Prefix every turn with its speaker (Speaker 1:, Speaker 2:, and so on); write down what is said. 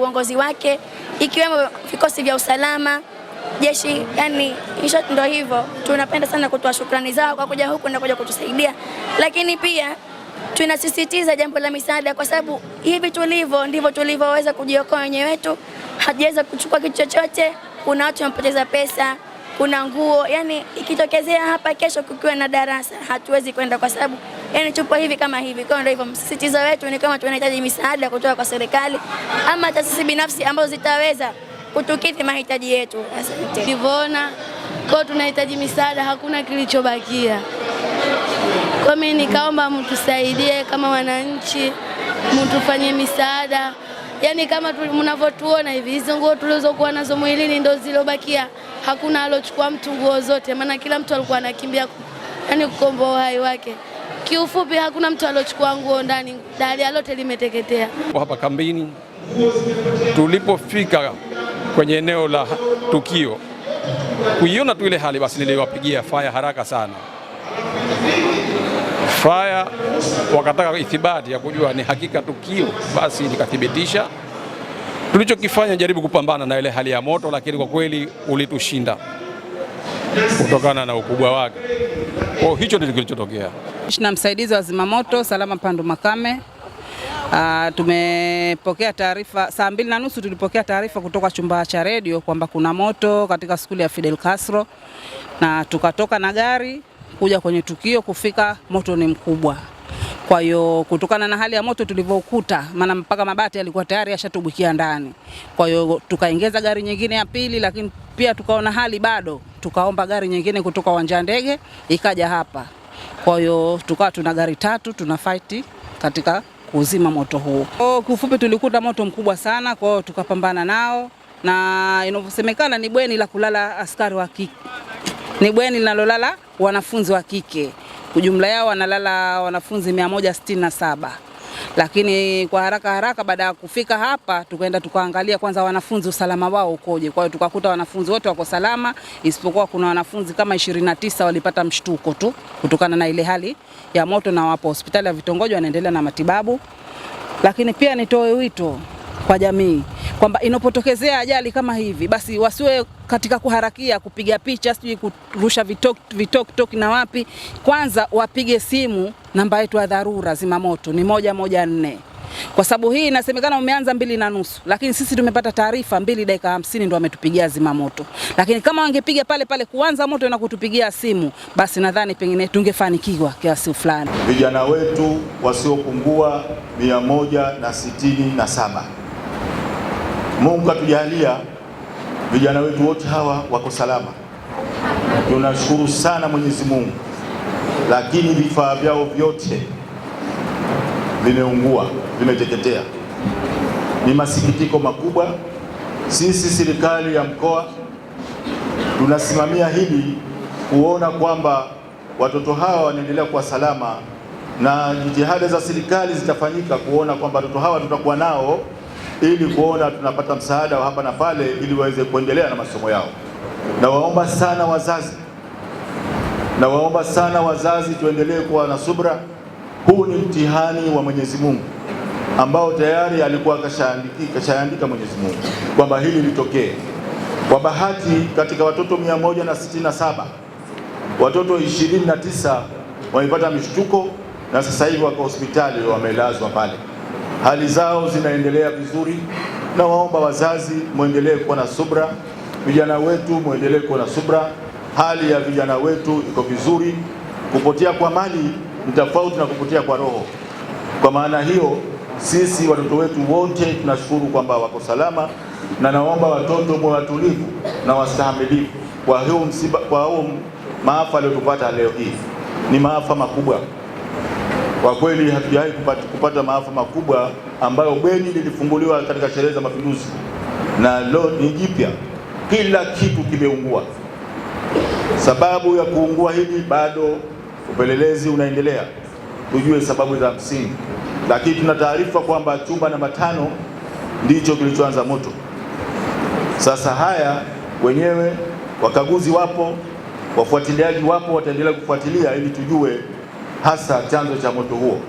Speaker 1: Uongozi wake ikiwemo vikosi vya usalama, jeshi, yani ndio hivyo. Tunapenda sana kutoa shukrani zao kwa kuja huku na kuja kutusaidia, lakini pia tunasisitiza jambo la misaada, kwa sababu hivi tulivyo ndivyo tulivyoweza kujiokoa wenyewe wetu. Hajaweza kuchukua kitu chochote. Kuna watu wamepoteza pesa, kuna nguo, yani ikitokezea hapa kesho kukiwa na darasa hatuwezi kwenda, kwa sababu yani tupo hivi kama hivi. Kwa ndio hivyo msisitizo wetu ni kama tunahitaji misaada kutoka kwa serikali ama taasisi binafsi ambazo zitaweza kutukidhi mahitaji yetu. Asante.
Speaker 2: Tulivyoona kwa tunahitaji misaada, hakuna kilichobakia. Kwa mimi nikaomba mtusaidie kama wananchi, mtufanyie misaada. Yani kama mnavyotuona hivi, hizo nguo tulizokuwa nazo mwilini ndio zilobakia. Hakuna alochukua mtu nguo zote, maana kila mtu alikuwa anakimbia yani kukomboa uhai wake. Kiufupi hakuna mtu alochukua nguo ndani, dali lote limeteketea.
Speaker 3: Hapa kambini tulipofika kwenye eneo la tukio, kuiona tu ile hali, basi niliwapigia fire haraka sana. Fire wakataka ithibati ya kujua ni hakika tukio, basi nikathibitisha. Tulichokifanya jaribu kupambana na ile hali ya moto, lakini kwa kweli ulitushinda kutokana na ukubwa wake. Kwa hicho ndicho kilichotokea.
Speaker 4: Na msaidizi wa zimamoto Salama Pandu Makame, tumepokea taarifa saa 2:30 tulipokea taarifa kutoka chumba cha redio kwamba kuna moto katika skuli ya Fidel Castro, na tukatoka na gari kuja kwenye tukio. Kufika moto ni mkubwa, kwa hiyo kutokana na hali ya moto tulivyokuta, maana mpaka mabati yalikuwa tayari yashatubukia ndani, kwa hiyo tukaongeza gari nyingine ya pili, lakini pia tukaona hali bado, tukaomba gari nyingine kutoka uwanja wa ndege ikaja hapa. Kwa hiyo tukawa tuna gari 3 tuna fight katika kuzima moto huu. Kwa kifupi tulikuta moto mkubwa sana, kwa hiyo tukapambana nao, na inavyosemekana ni bweni la kulala askari wa kike. Ni bweni linalolala wanafunzi wa kike. Ujumla yao wanalala wanafunzi 167. Lakini kwa haraka baada ya kufika hapa tukaenda tukaangalia kwanza wanafunzi usalama wao ukoje. Kwa hiyo tukakuta wanafunzi wote wako salama, isipokuwa kuna wanafunzi kama 29 walipata mshtuko tu kutokana na ile hali ya moto, na wapo hospitali ya Vitongoji wanaendelea na matibabu. Lakini pia nitoe wito kwa jamii kwamba inapotokezea ajali kama hivi, basi wasiwe katika kuharakia kupiga picha, sijui kurusha vitok na wapi. Kwanza wapige simu namba yetu ya dharura zimamoto ni 114, kwa sababu hii inasemekana umeanza 2:30, lakini sisi tumepata taarifa 2:50 ndio wametupigia zimamoto. Lakini kama wangepiga pale kuanza moto na kutupigia simu, basi nadhani pengine tungefanikiwa kiasi fulani.
Speaker 5: Vijana wetu wasiopungua 167, Mungu atujalia vijana wetu wote hawa wako salama. Tunashukuru sana Mwenyezi Mungu, lakini vifaa vyao vyote vimeungua, vimeteketea. Ni masikitiko makubwa. Sisi serikali ya mkoa tunasimamia hili kuona kwamba watoto hawa wanaendelea kuwa salama, na jitihada za serikali zitafanyika kuona kwamba watoto hawa tutakuwa nao ili kuona tunapata msaada wa hapa na pale ili waweze kuendelea na masomo yao. Nawaomba sana wazazi tuendelee kuwa na subra. Huu ni mtihani wa Mwenyezi Mungu ambao tayari alikuwa kashaandika Mwenyezi Mungu kwamba hili litokee. Kwa bahati katika watoto 167, watoto 29 wamepata mishtuko na sasa hivi wako hospitali wamelazwa pale. Hali zao zinaendelea vizuri, na waomba wazazi muendelee kuwa na subra, vijana wetu muendelee kuwa na subra. Hali ya vijana wetu iko vizuri. Kupotea kwa mali ni tofauti na kupotea kwa roho. Kwa maana hiyo sisi watoto wetu wote tunashukuru kwamba wako salama, na naomba watoto mwe watulivu na wastahamilivu kwa hiyo msiba, kwa huo maafa aliyotupata leo hii. Ni maafa makubwa kwa kweli, hatujawahi kupata maafa makubwa ambayo bweni lilifunguliwa katika sherehe za Mapinduzi na leo ni jipya, kila kitu kimeungua. Sababu ya kuungua hili bado upelelezi unaendelea tujue sababu za msingi, lakini tuna taarifa kwamba chumba namba 5 ndicho kilichoanza moto. Sasa haya wenyewe wakaguzi wapo, wafuatiliaji wapo, wataendelea kufuatilia ili tujue hasa chanzo cha moto huo.